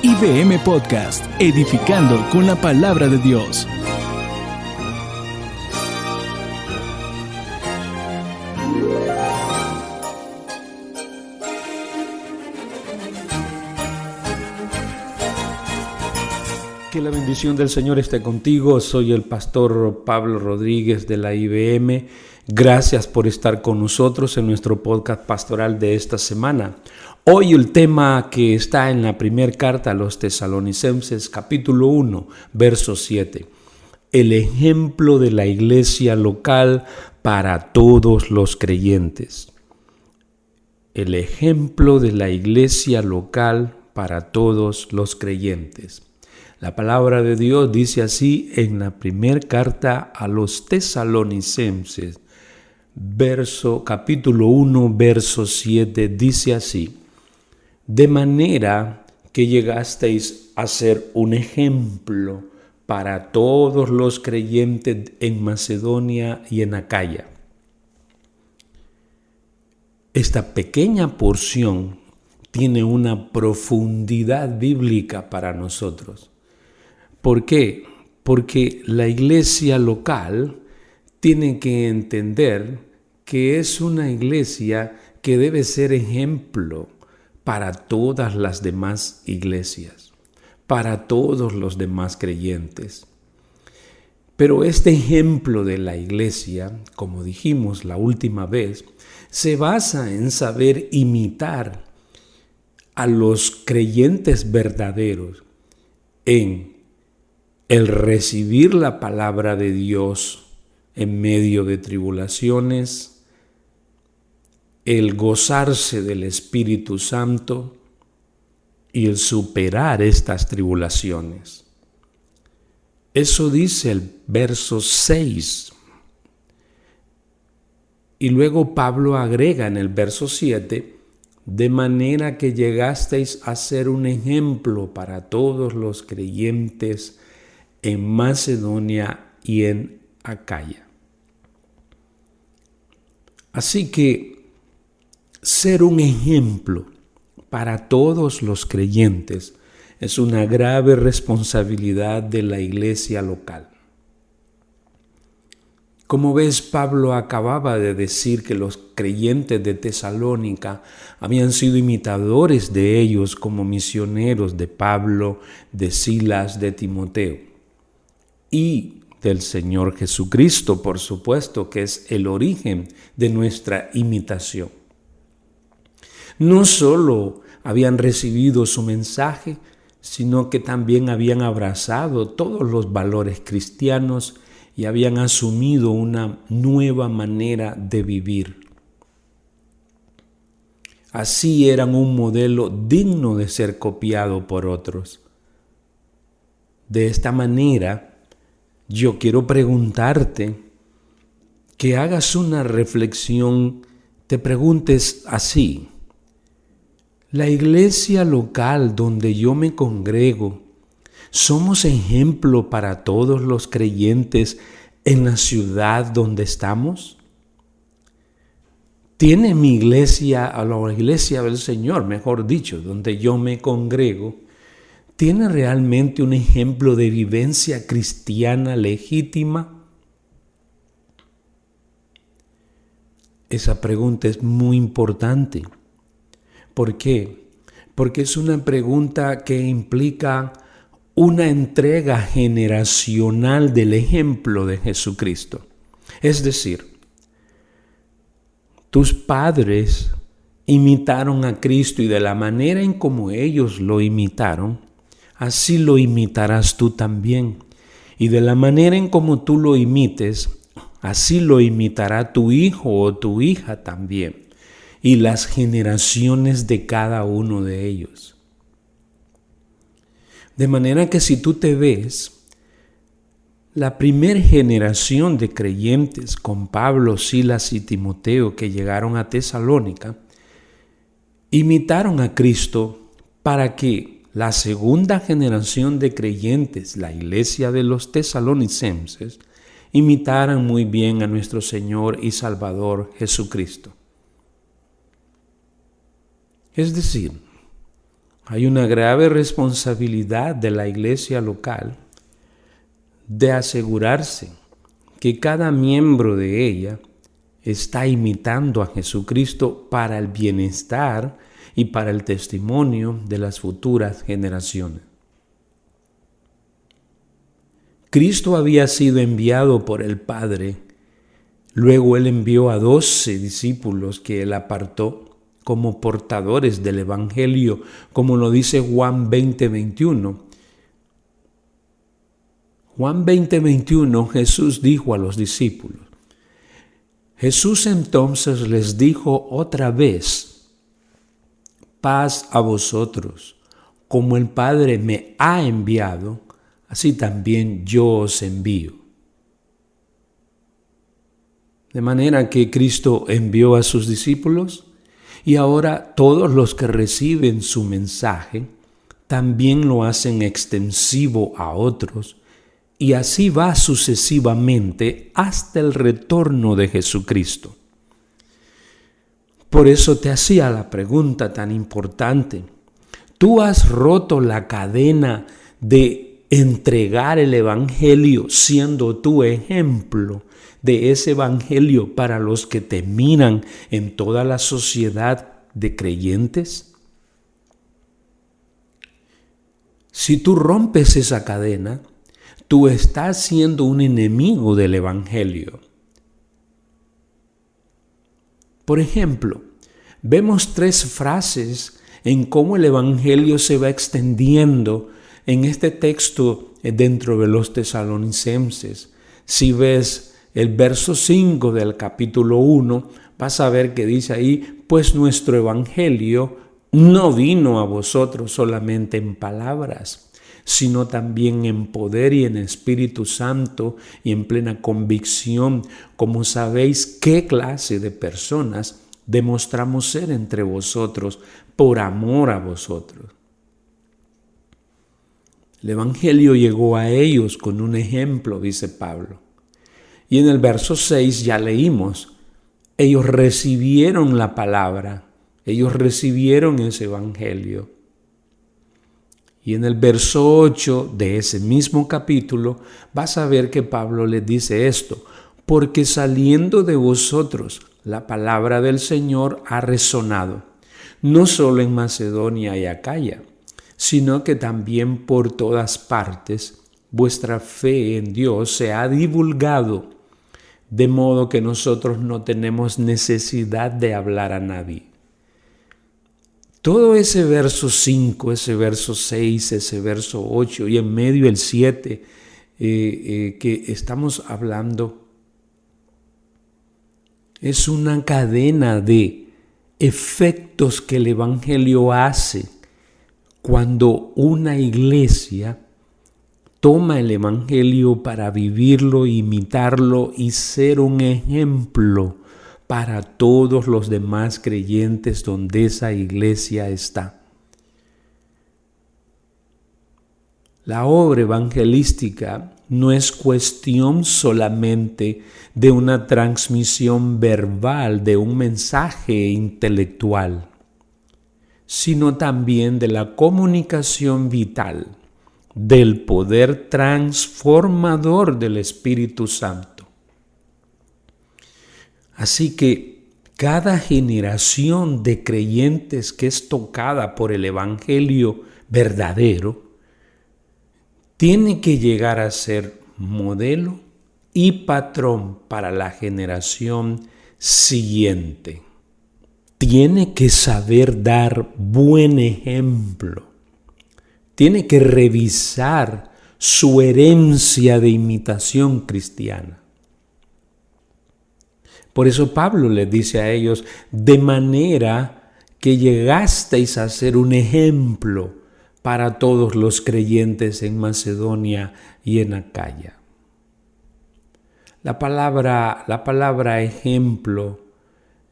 IBM Podcast, edificando con la palabra de Dios. Que la bendición del Señor esté contigo. Soy el pastor Pablo Rodríguez de la IBM. Gracias por estar con nosotros en nuestro podcast pastoral de esta semana. Hoy el tema que está en la primera carta a los Tesalonicenses, capítulo 1, verso 7. El ejemplo de la iglesia local para todos los creyentes. El ejemplo de la iglesia local para todos los creyentes. La palabra de Dios dice así en la primera carta a los Tesalonicenses, capítulo 1, verso 7, dice así: de manera que llegasteis a ser un ejemplo para todos los creyentes en Macedonia y en Acaya. Esta pequeña porción tiene una profundidad bíblica para nosotros. ¿Por qué? Porque la iglesia local tiene que entender que es una iglesia que debe ser ejemplo para todas las demás iglesias, para todos los demás creyentes. Pero este ejemplo de la iglesia, como dijimos la última vez, se basa en saber imitar a los creyentes verdaderos en el recibir la palabra de Dios en medio de tribulaciones, el gozarse del Espíritu Santo y el superar estas tribulaciones. Eso dice el verso 6. Y luego Pablo agrega en el verso 7, de manera que llegasteis a ser un ejemplo para todos los creyentes en Macedonia y en Acaya. Así que ser un ejemplo para todos los creyentes es una grave responsabilidad de la iglesia local. Como ves, Pablo acababa de decir que los creyentes de Tesalónica habían sido imitadores de ellos como misioneros de Pablo, de Silas, de Timoteo. Y del Señor Jesucristo, por supuesto, que es el origen de nuestra imitación. No solo habían recibido su mensaje, sino que también habían abrazado todos los valores cristianos y habían asumido una nueva manera de vivir. Así eran un modelo digno de ser copiado por otros. De esta manera, yo quiero preguntarte que hagas una reflexión, te preguntes así: ¿la iglesia local donde yo me congrego, somos ejemplo para todos los creyentes en la ciudad donde estamos? ¿Tiene mi iglesia, o la iglesia del Señor, mejor dicho, donde yo me congrego, ¿tiene realmente un ejemplo de vivencia cristiana legítima? Esa pregunta es muy importante. ¿Por qué? Porque es una pregunta que implica una entrega generacional del ejemplo de Jesucristo. Es decir, tus padres imitaron a Cristo y de la manera en como ellos lo imitaron, así lo imitarás tú también. Y de la manera en como tú lo imites, así lo imitará tu hijo o tu hija también. Y las generaciones de cada uno de ellos. De manera que si tú te ves, la primera generación de creyentes con Pablo, Silas y Timoteo que llegaron a Tesalónica, imitaron a Cristo para que la segunda generación de creyentes, la iglesia de los tesalonicenses, imitaran muy bien a nuestro Señor y Salvador Jesucristo. Es decir, Hay una grave responsabilidad de la iglesia local de asegurarse que cada miembro de ella está imitando a Jesucristo para el bienestar y para el testimonio de las futuras generaciones. Cristo había sido enviado por el Padre, luego Él envió a 12 discípulos que Él apartó como portadores del Evangelio, como lo dice Juan 20:21. Juan 20:21, Jesús dijo a los discípulos, Jesús entonces les dijo otra vez, paz a vosotros, como el Padre me ha enviado, así también yo os envío. De manera que Cristo envió a sus discípulos y ahora todos los que reciben su mensaje también lo hacen extensivo a otros y así va sucesivamente hasta el retorno de Jesucristo. Por eso te hacía la pregunta tan importante. ¿Tú has roto la cadena de entregar el Evangelio siendo tu ejemplo de ese Evangelio para los que te miran en toda la sociedad de creyentes? Si tú rompes esa cadena, tú estás siendo un enemigo del Evangelio. Por ejemplo, vemos 3 frases en cómo el Evangelio se va extendiendo en este texto dentro de los tesalonicenses. Si ves el verso 5 del capítulo 1, vas a ver que dice ahí, pues nuestro Evangelio no vino a vosotros solamente en palabras, sino también en poder y en Espíritu Santo y en plena convicción, como sabéis qué clase de personas demostramos ser entre vosotros por amor a vosotros. El Evangelio llegó a ellos con un ejemplo, dice Pablo. Y en el verso 6 ya leímos, ellos recibieron la palabra, ellos recibieron ese Evangelio. Y en el verso 8 de ese mismo capítulo vas a ver que Pablo les dice esto, porque saliendo de vosotros la palabra del Señor ha resonado, no solo en Macedonia y Acaya, sino que también por todas partes vuestra fe en Dios se ha divulgado, de modo que nosotros no tenemos necesidad de hablar a nadie. Todo ese verso 5, ese verso 6, ese verso 8 y en medio el 7 que estamos hablando es una cadena de efectos que el Evangelio hace cuando una iglesia toma el Evangelio para vivirlo, imitarlo y ser un ejemplo para todos los demás creyentes donde esa iglesia está. La obra evangelística no es cuestión solamente de una transmisión verbal de un mensaje intelectual, sino también de la comunicación vital, del poder transformador del Espíritu Santo. Así que cada generación de creyentes que es tocada por el Evangelio verdadero tiene que llegar a ser modelo y patrón para la generación siguiente. Tiene que saber dar buen ejemplo. Tiene que revisar su herencia de imitación cristiana. Por eso Pablo les dice a ellos, de manera que llegasteis a ser un ejemplo para todos los creyentes en Macedonia y en Acaya. La palabra ejemplo,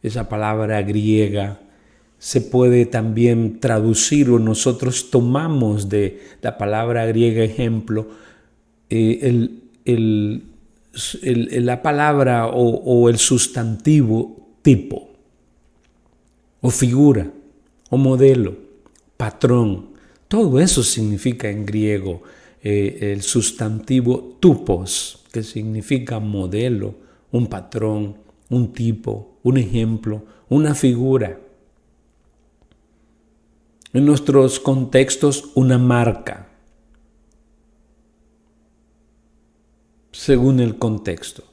esa palabra griega, se puede también traducir o nosotros tomamos de la palabra griega ejemplo la palabra o el sustantivo tipo o figura o modelo, patrón. Todo eso significa en griego el sustantivo tupos, que significa modelo, un patrón, un tipo, un ejemplo, una figura. En nuestros contextos, una marca, según el contexto.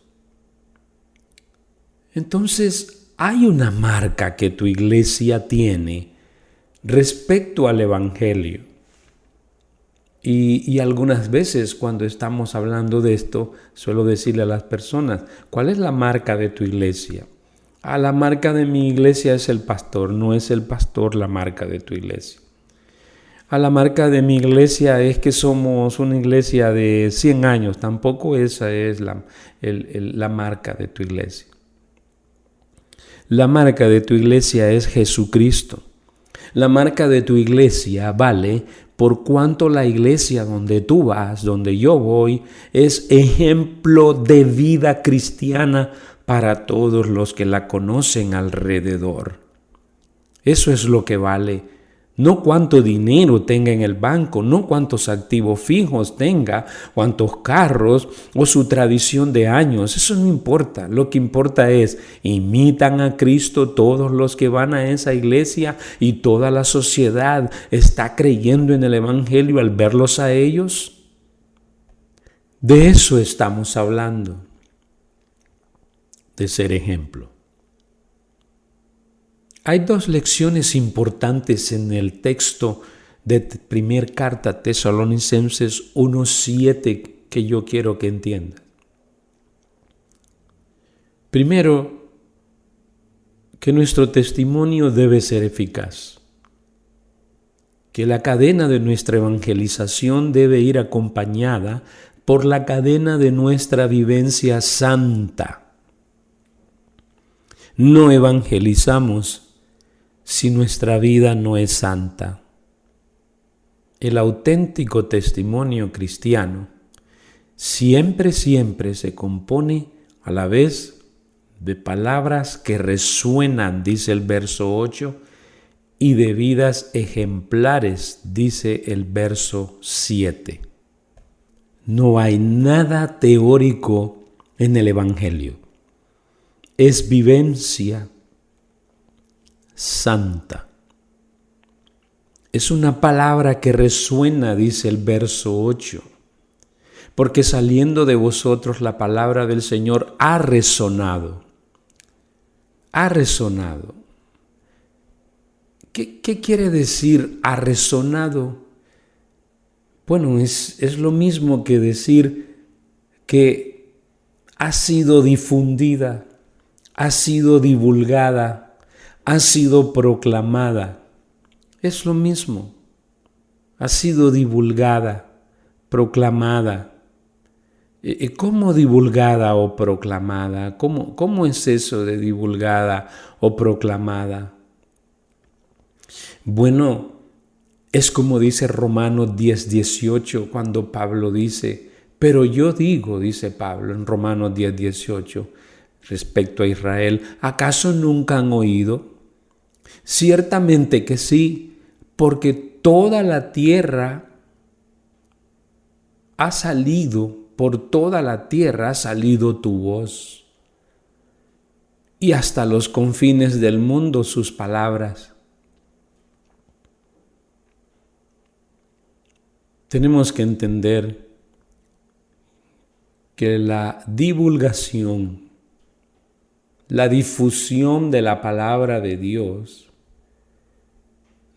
Entonces, hay una marca que tu iglesia tiene respecto al Evangelio. Y algunas veces cuando estamos hablando de esto, suelo decirle a las personas, ¿cuál es la marca de tu iglesia? La marca de mi iglesia es el pastor, no es el pastor la marca de tu iglesia. La marca de mi iglesia es que somos una iglesia de 100 años, tampoco esa es la marca de tu iglesia. La marca de tu iglesia es Jesucristo. La marca de tu iglesia vale por cuanto la iglesia donde tú vas, donde yo voy, es ejemplo de vida cristiana para todos los que la conocen alrededor. Eso es lo que vale. No cuánto dinero tenga en el banco, no cuántos activos fijos tenga, cuántos carros o su tradición de años. Eso no importa. Lo que importa es, imitan a Cristo todos los que van a esa iglesia y toda la sociedad está creyendo en el Evangelio al verlos a ellos. De eso estamos hablando, de ser ejemplo. Hay dos lecciones importantes en el texto de primer carta a Tesalonicenses 1:7 que yo quiero que entiendas. Primero, que nuestro testimonio debe ser eficaz, que la cadena de nuestra evangelización debe ir acompañada por la cadena de nuestra vivencia santa. No evangelizamos si nuestra vida no es santa. El auténtico testimonio cristiano siempre se compone a la vez de palabras que resuenan, dice el verso 8, y de vidas ejemplares, dice el verso 7. No hay nada teórico en el Evangelio. Es vivencia santa. Es una palabra que resuena, dice el verso 8, porque saliendo de vosotros la palabra del Señor ha resonado. Ha resonado. ¿Qué quiere decir ha resonado? Bueno, es lo mismo que decir que ha sido difundida, ha sido divulgada, ha sido proclamada. Es lo mismo. Ha sido divulgada, proclamada. ¿Cómo divulgada o proclamada? ¿Cómo es eso de divulgada o proclamada? Bueno, es como dice Romanos 10:18 cuando Pablo dice, pero yo digo, dice Pablo en Romanos 10:18, respecto a Israel, ¿acaso nunca han oído? Ciertamente que sí, porque toda la tierra ha salido, por toda la tierra ha salido tu voz, y hasta los confines del mundo sus palabras. Tenemos que entender que la divulgación, la difusión de la palabra de Dios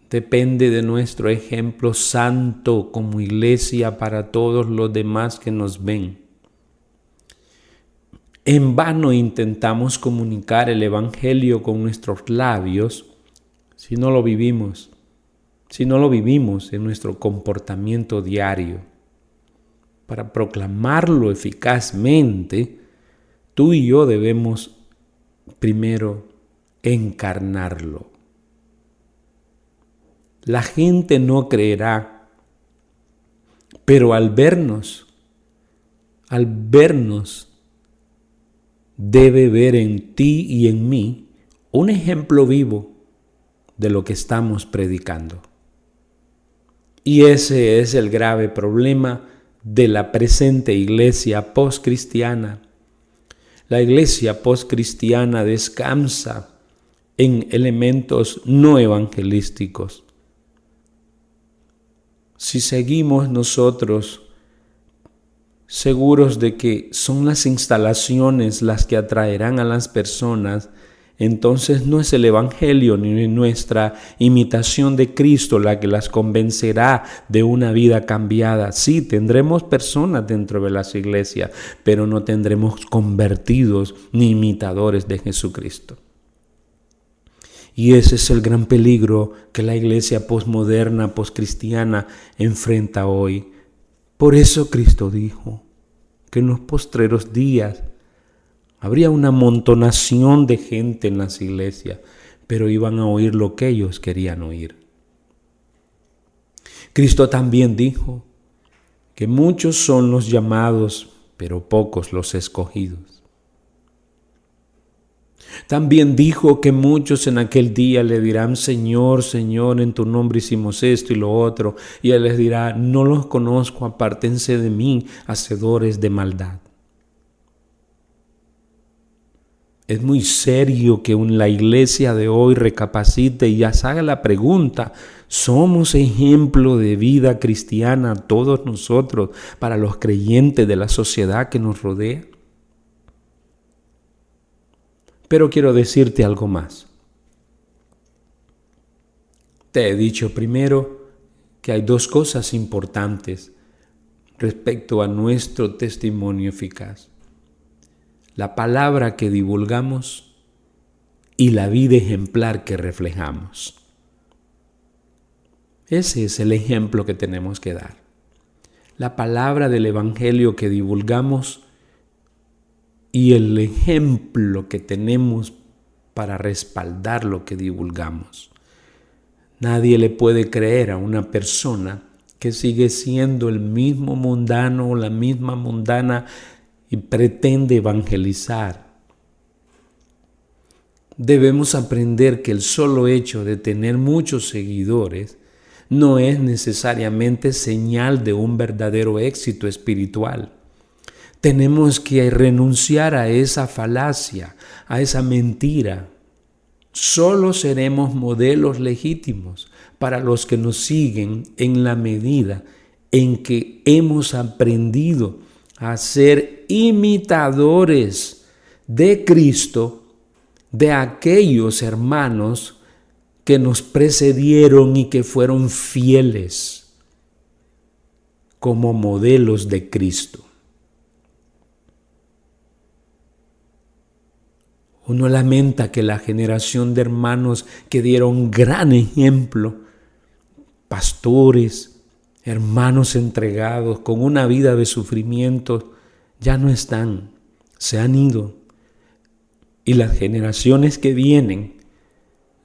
depende de nuestro ejemplo santo como iglesia para todos los demás que nos ven. En vano intentamos comunicar el Evangelio con nuestros labios si no lo vivimos en nuestro comportamiento diario. Para proclamarlo eficazmente, tú y yo debemos primero encarnarlo. La gente no creerá, pero al vernos, debe ver en ti y en mí un ejemplo vivo de lo que estamos predicando. Y ese es el grave problema de la presente iglesia postcristiana. La iglesia postcristiana descansa en elementos no evangelísticos. Si seguimos nosotros seguros de que son las instalaciones las que atraerán a las personas, entonces no es el Evangelio ni nuestra imitación de Cristo la que las convencerá de una vida cambiada. Sí, tendremos personas dentro de las iglesias, pero no tendremos convertidos ni imitadores de Jesucristo. Y ese es el gran peligro que la iglesia posmoderna, poscristiana enfrenta hoy. Por eso Cristo dijo que en los postreros días habría una amontonación de gente en las iglesias, pero iban a oír lo que ellos querían oír. Cristo también dijo que muchos son los llamados, pero pocos los escogidos. También dijo que muchos en aquel día le dirán: Señor, Señor, en tu nombre hicimos esto y lo otro. Y Él les dirá: no los conozco, apártense de mí, hacedores de maldad. Es muy serio que la iglesia de hoy recapacite y ya se haga la pregunta: ¿somos ejemplo de vida cristiana todos nosotros para los creyentes de la sociedad que nos rodea? Pero quiero decirte algo más. Te he dicho primero que hay dos cosas importantes respecto a nuestro testimonio eficaz: la palabra que divulgamos y la vida ejemplar que reflejamos. Ese es el ejemplo que tenemos que dar. La palabra del Evangelio que divulgamos y el ejemplo que tenemos para respaldar lo que divulgamos. Nadie le puede creer a una persona que sigue siendo el mismo mundano o la misma mundana y pretende evangelizar. Debemos aprender que el solo hecho de tener muchos seguidores no es necesariamente señal de un verdadero éxito espiritual. Tenemos que renunciar a esa falacia, a esa mentira. Solo seremos modelos legítimos para los que nos siguen en la medida en que hemos aprendido a ser imitadores de Cristo, de aquellos hermanos que nos precedieron y que fueron fieles como modelos de Cristo. Uno lamenta que la generación de hermanos que dieron gran ejemplo, pastores, hermanos entregados con una vida de sufrimiento, ya no están, se han ido. Y las generaciones que vienen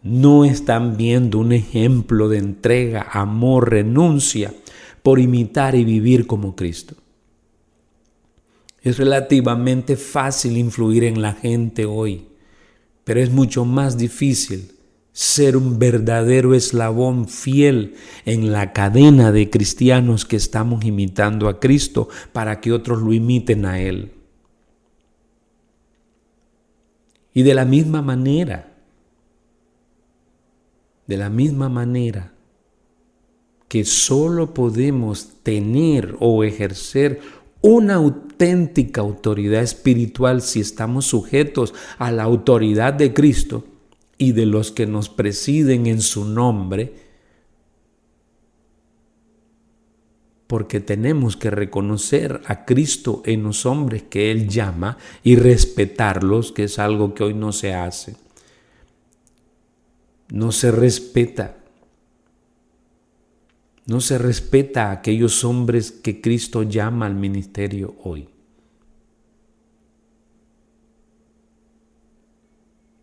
no están viendo un ejemplo de entrega, amor, renuncia por imitar y vivir como Cristo. Es relativamente fácil influir en la gente hoy, pero es mucho más difícil ser un verdadero eslabón fiel en la cadena de cristianos que estamos imitando a Cristo para que otros lo imiten a Él. Y de la misma manera que solo podemos tener o ejercer una auténtica autoridad espiritual si estamos sujetos a la autoridad de Cristo y de los que nos presiden en su nombre, porque tenemos que reconocer a Cristo en los hombres que Él llama y respetarlos, que es algo que hoy no se hace. No se respeta a aquellos hombres que Cristo llama al ministerio hoy.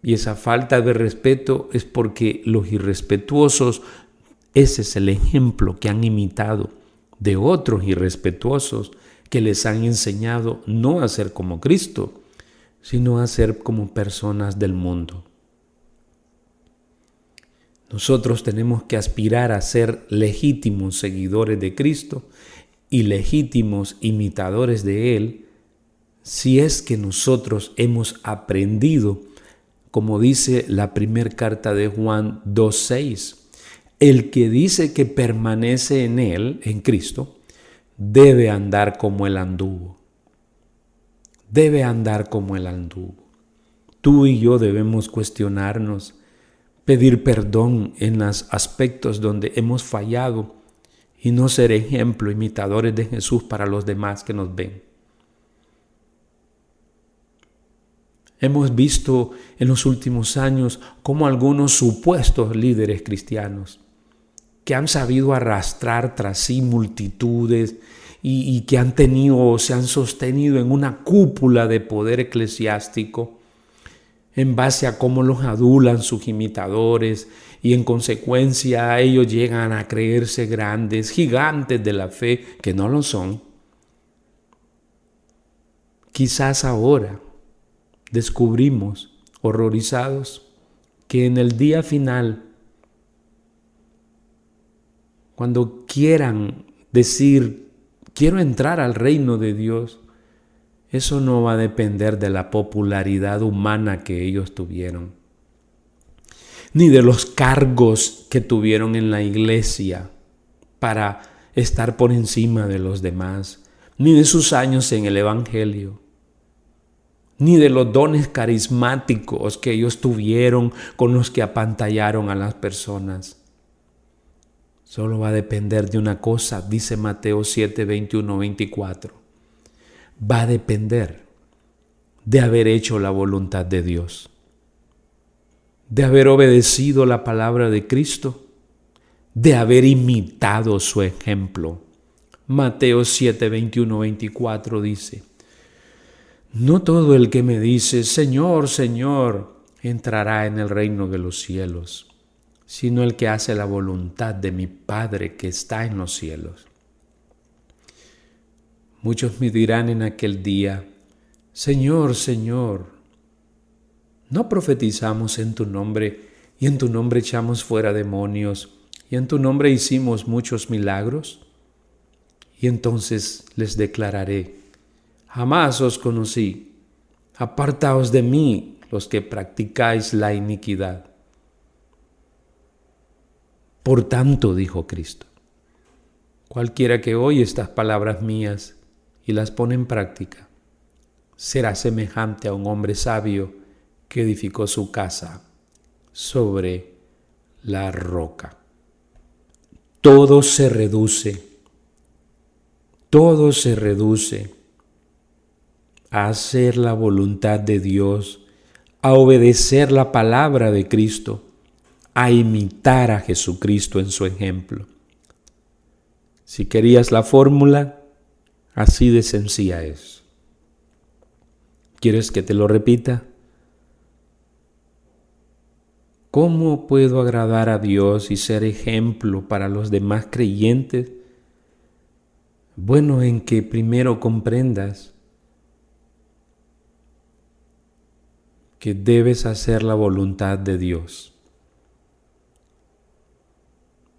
Y esa falta de respeto es porque los irrespetuosos, ese es el ejemplo que han imitado de otros irrespetuosos que les han enseñado no a ser como Cristo, sino a ser como personas del mundo. Nosotros tenemos que aspirar a ser legítimos seguidores de Cristo y legítimos imitadores de Él, si es que nosotros hemos aprendido, como dice la primera carta de Juan 2:6, el que dice que permanece en Él, en Cristo, debe andar como Él anduvo. Debe andar como Él anduvo. Tú y yo debemos cuestionarnos, pedir perdón en los aspectos donde hemos fallado y no ser ejemplo, imitadores de Jesús para los demás que nos ven. Hemos visto en los últimos años cómo algunos supuestos líderes cristianos que han sabido arrastrar tras sí multitudes y que se han sostenido en una cúpula de poder eclesiástico en base a cómo los adulan sus imitadores y en consecuencia ellos llegan a creerse grandes, gigantes de la fe, que no lo son. Quizás ahora descubrimos, horrorizados, que en el día final, cuando quieran decir, quiero entrar al reino de Dios, eso no va a depender de la popularidad humana que ellos tuvieron, ni de los cargos que tuvieron en la iglesia para estar por encima de los demás, ni de sus años en el Evangelio, ni de los dones carismáticos que ellos tuvieron con los que apantallaron a las personas. Solo va a depender de una cosa, dice Mateo 7, 21, 24. Va a depender de haber hecho la voluntad de Dios, de haber obedecido la palabra de Cristo, de haber imitado su ejemplo. Mateo 7, 21, 24 dice: no todo el que me dice, Señor, Señor, entrará en el reino de los cielos, sino el que hace la voluntad de mi Padre que está en los cielos. Muchos me dirán en aquel día, Señor, Señor, ¿no profetizamos en tu nombre y en tu nombre echamos fuera demonios y en tu nombre hicimos muchos milagros? Y entonces les declararé, jamás os conocí, apartaos de mí los que practicáis la iniquidad. Por tanto, dijo Cristo, cualquiera que oye estas palabras mías y las pone en práctica, será semejante a un hombre sabio que edificó su casa sobre la roca. Todo se reduce a hacer la voluntad de Dios, a obedecer la palabra de Cristo, a imitar a Jesucristo en su ejemplo. Si querías la fórmula, así de sencilla es. ¿Quieres que te lo repita? ¿Cómo puedo agradar a Dios y ser ejemplo para los demás creyentes? Bueno, en que primero comprendas que debes hacer la voluntad de Dios.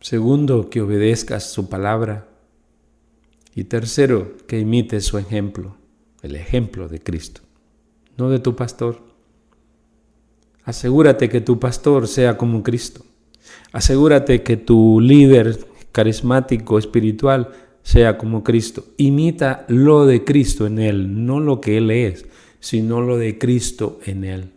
Segundo, que obedezcas su palabra. Y tercero, que imites su ejemplo, el ejemplo de Cristo, no de tu pastor. Asegúrate que tu pastor sea como Cristo. Asegúrate que tu líder carismático, espiritual, sea como Cristo. Imita lo de Cristo en él, no lo que él es, sino lo de Cristo en él.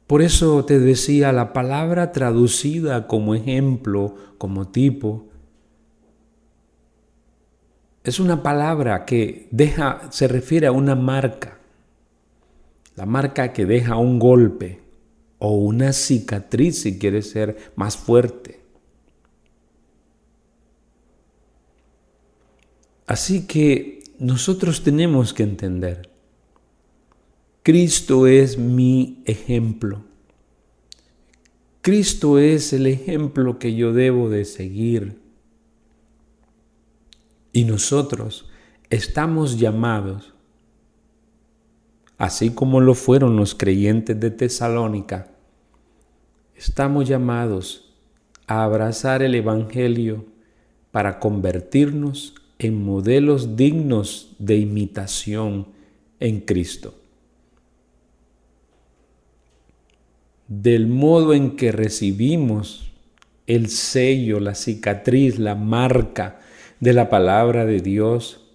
Por eso te decía, la palabra traducida como ejemplo, como tipo, es una palabra que se refiere a una marca. La marca que deja un golpe o una cicatriz, si quieres ser más fuerte. Así que nosotros tenemos que entender, Cristo es mi ejemplo. Cristo es el ejemplo que yo debo de seguir. Y nosotros estamos llamados, así como lo fueron los creyentes de Tesalónica, Estamos llamados a abrazar el Evangelio para convertirnos en modelos dignos de imitación en Cristo. Del modo en que recibimos el sello, la cicatriz, la marca de la palabra de Dios,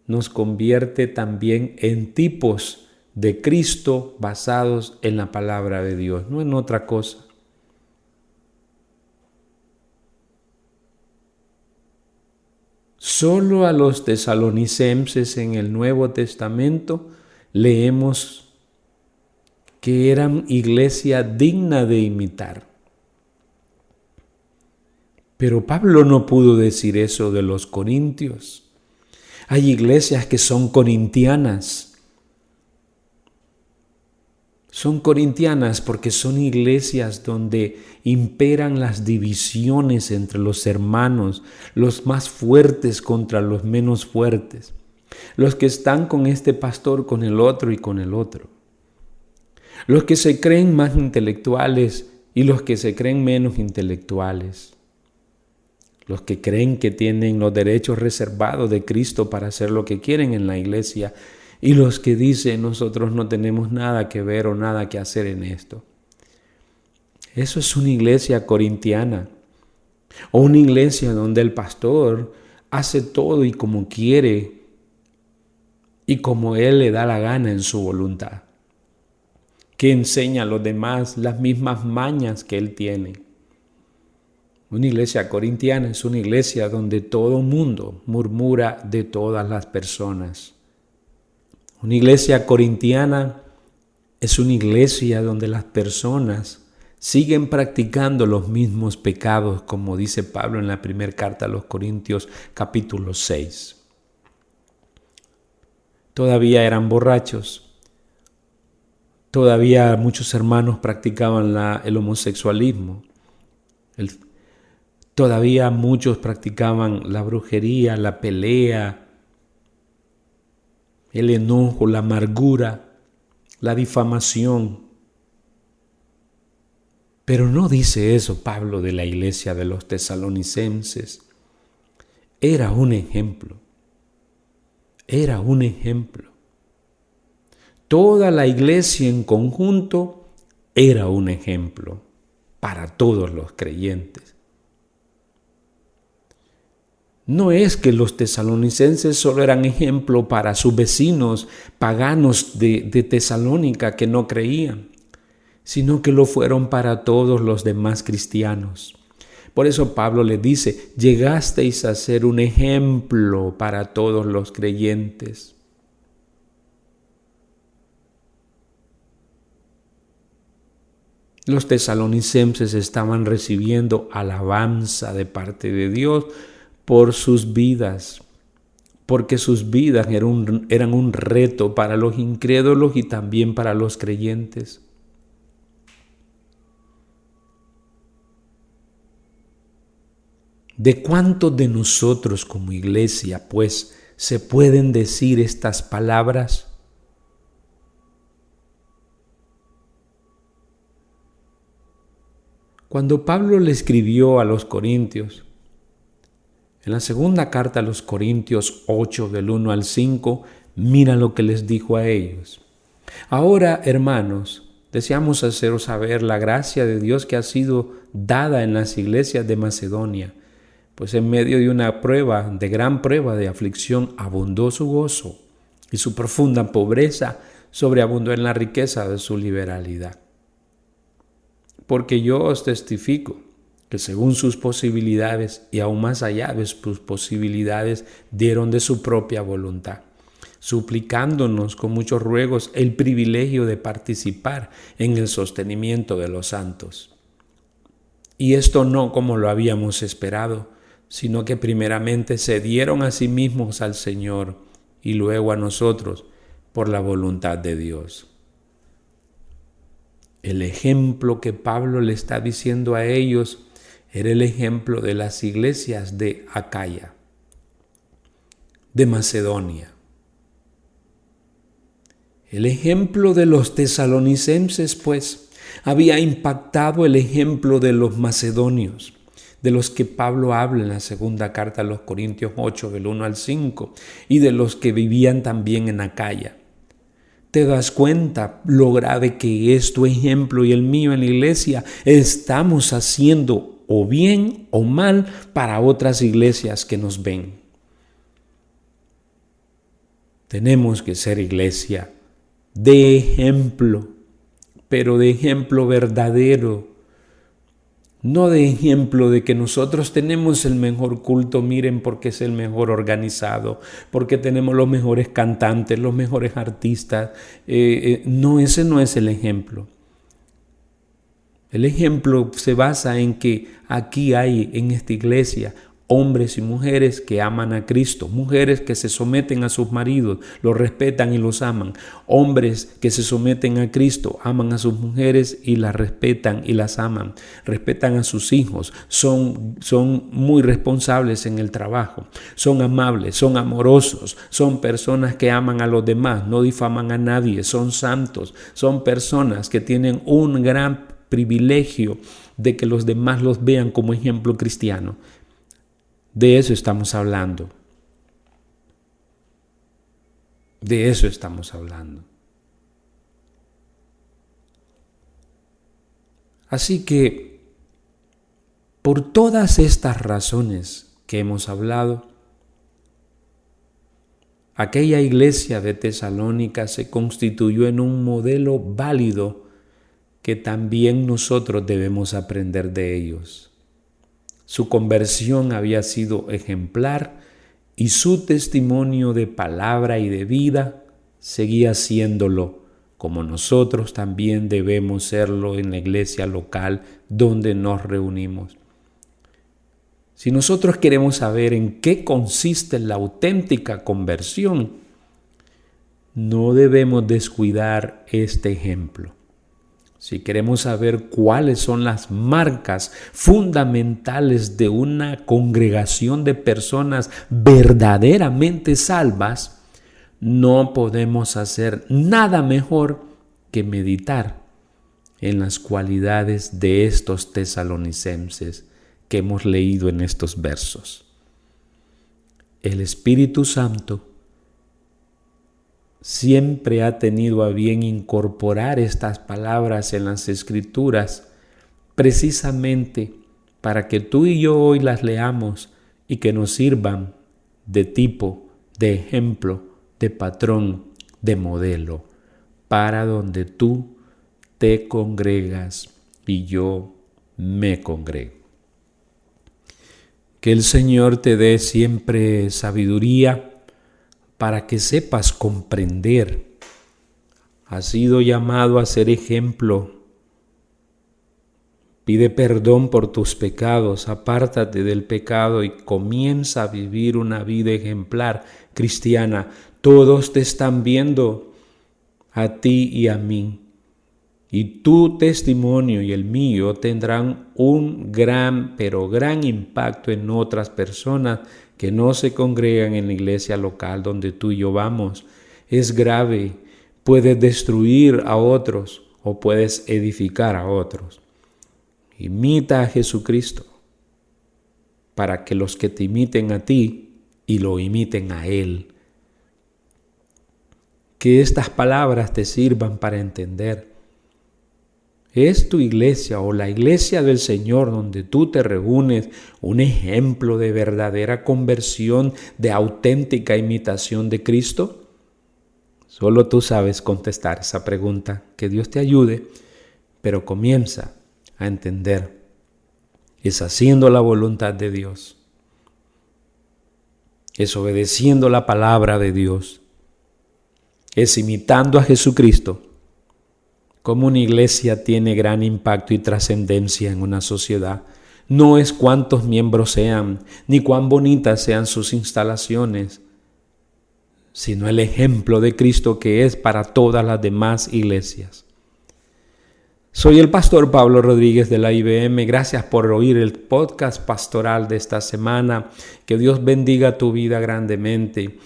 nos convierte también en tipos de Cristo basados en la palabra de Dios, no en otra cosa. Solo a los tesalonicenses en el Nuevo Testamento leemos que eran iglesia digna de imitar. Pero Pablo no pudo decir eso de los corintios. Hay iglesias que son corintianas. Son corintianas porque son iglesias donde imperan las divisiones entre los hermanos, los más fuertes contra los menos fuertes, los que están con este pastor, con el otro y con el otro, los que se creen más intelectuales y los que se creen menos intelectuales, los que creen que tienen los derechos reservados de Cristo para hacer lo que quieren en la iglesia y los que dicen nosotros no tenemos nada que ver o nada que hacer en esto. Eso es una iglesia corintiana o una iglesia donde el pastor hace todo y como quiere y como él le da la gana en su voluntad, que enseña a los demás las mismas mañas que él tiene. Una iglesia corintiana es una iglesia donde todo mundo murmura de todas las personas. Una iglesia corintiana es una iglesia donde las personas siguen practicando los mismos pecados, como dice Pablo en la primera carta a los Corintios, capítulo 6. Todavía eran borrachos. Todavía muchos hermanos practicaban el homosexualismo. Todavía muchos practicaban la brujería, la pelea, el enojo, la amargura, la difamación. Pero no dice eso Pablo de la iglesia de los tesalonicenses. Era un ejemplo. Era un ejemplo. Toda la iglesia en conjunto era un ejemplo para todos los creyentes. No es que los tesalonicenses solo eran ejemplo para sus vecinos paganos de Tesalónica que no creían, sino que lo fueron para todos los demás cristianos. Por eso Pablo le dice, llegasteis a ser un ejemplo para todos los creyentes. Los tesalonicenses estaban recibiendo alabanza de parte de Dios por sus vidas, porque sus vidas eran un reto para los incrédulos y también para los creyentes. ¿De cuántos de nosotros como iglesia, pues, se pueden decir estas palabras? Cuando Pablo le escribió a los Corintios, en la segunda carta a los Corintios 8, del 1 al 5, mira lo que les dijo a ellos. Ahora, hermanos, deseamos haceros saber la gracia de Dios que ha sido dada en las iglesias de Macedonia, pues en medio de una gran prueba de aflicción, abundó su gozo y su profunda pobreza sobreabundó en la riqueza de su liberalidad. Porque yo os testifico que según sus posibilidades y aún más allá de sus posibilidades dieron de su propia voluntad, suplicándonos con muchos ruegos el privilegio de participar en el sostenimiento de los santos. Y esto no como lo habíamos esperado, sino que primeramente se dieron a sí mismos al Señor y luego a nosotros por la voluntad de Dios. El ejemplo que Pablo le está diciendo a ellos era el ejemplo de las iglesias de Acaya, de Macedonia. El ejemplo de los tesalonicenses, pues, Había impactado el ejemplo de los macedonios, de los que Pablo habla en la segunda carta a los Corintios 8, del 1 al 5, y de los que vivían también en Acaya. ¿Te das cuenta lo grave que es tu ejemplo y el mío en la iglesia? Estamos haciendo o bien o mal para otras iglesias que nos ven. Tenemos que ser iglesia de ejemplo, pero de ejemplo verdadero. No de ejemplo de que nosotros tenemos el mejor culto, miren, porque es el mejor organizado, porque tenemos los mejores cantantes, los mejores artistas. No, ese no es el ejemplo. El ejemplo se basa en que aquí hay en esta iglesia hombres y mujeres que aman a Cristo, mujeres que se someten a sus maridos, los respetan y los aman, hombres que se someten a Cristo, aman a sus mujeres y las respetan y las aman, respetan a sus hijos, son muy responsables en el trabajo, son amables, son amorosos, son personas que aman a los demás, no difaman a nadie, son santos, son personas que tienen un gran privilegio de que los demás los vean como ejemplo cristiano. De eso estamos hablando. De eso estamos hablando. Así que, por todas estas razones que hemos hablado, aquella iglesia de Tesalónica se constituyó en un modelo válido que también nosotros debemos aprender de ellos. Su conversión había sido ejemplar y su testimonio de palabra y de vida seguía siéndolo, como nosotros también debemos serlo en la iglesia local donde nos reunimos. Si nosotros queremos saber en qué consiste la auténtica conversión, no debemos descuidar este ejemplo. Si queremos saber cuáles son las marcas fundamentales de una congregación de personas verdaderamente salvas, no podemos hacer nada mejor que meditar en las cualidades de estos tesalonicenses que hemos leído en estos versos. El Espíritu Santo siempre ha tenido a bien incorporar estas palabras en las Escrituras precisamente para que tú y yo hoy las leamos y que nos sirvan de tipo, de ejemplo, de patrón, de modelo, para donde tú te congregas y yo me congrego. Que el Señor te dé siempre sabiduría para que sepas comprender. Has sido llamado a ser ejemplo. Pide perdón por tus pecados, apártate del pecado y comienza a vivir una vida ejemplar cristiana. Todos te están viendo, a ti y a mí. Y tu testimonio y el mío tendrán un gran impacto en otras personas que no se congregan en la iglesia local donde tú y yo vamos. Es grave, puedes destruir a otros o puedes edificar a otros. Imita a Jesucristo para que los que te imiten a ti y lo imiten a Él. Que estas palabras te sirvan para entender. ¿Es tu iglesia o la iglesia del Señor donde tú te reúnes un ejemplo de verdadera conversión, de auténtica imitación de Cristo? Solo tú sabes contestar esa pregunta. Que Dios te ayude, pero comienza a entender. Es haciendo la voluntad de Dios. Es obedeciendo la palabra de Dios. Es imitando a Jesucristo. Como una iglesia tiene gran impacto y trascendencia en una sociedad. No es cuántos miembros sean, ni cuán bonitas sean sus instalaciones, sino el ejemplo de Cristo que es para todas las demás iglesias. Soy el pastor Pablo Rodríguez de la IBM. Gracias por oír el podcast pastoral de esta semana. Que Dios bendiga tu vida grandemente.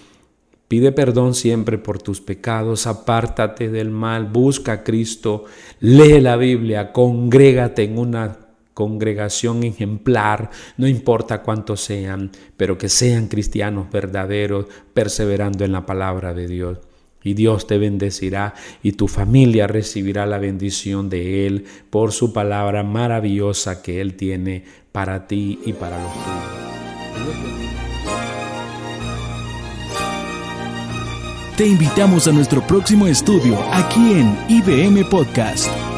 Pide perdón siempre por tus pecados, apártate del mal, busca a Cristo, lee la Biblia, congrégate en una congregación ejemplar, no importa cuántos sean, pero que sean cristianos verdaderos, perseverando en la palabra de Dios. Y Dios te bendecirá y tu familia recibirá la bendición de Él por su palabra maravillosa que Él tiene para ti y para los tuyos. Te invitamos a nuestro próximo estudio aquí en IBM Podcast.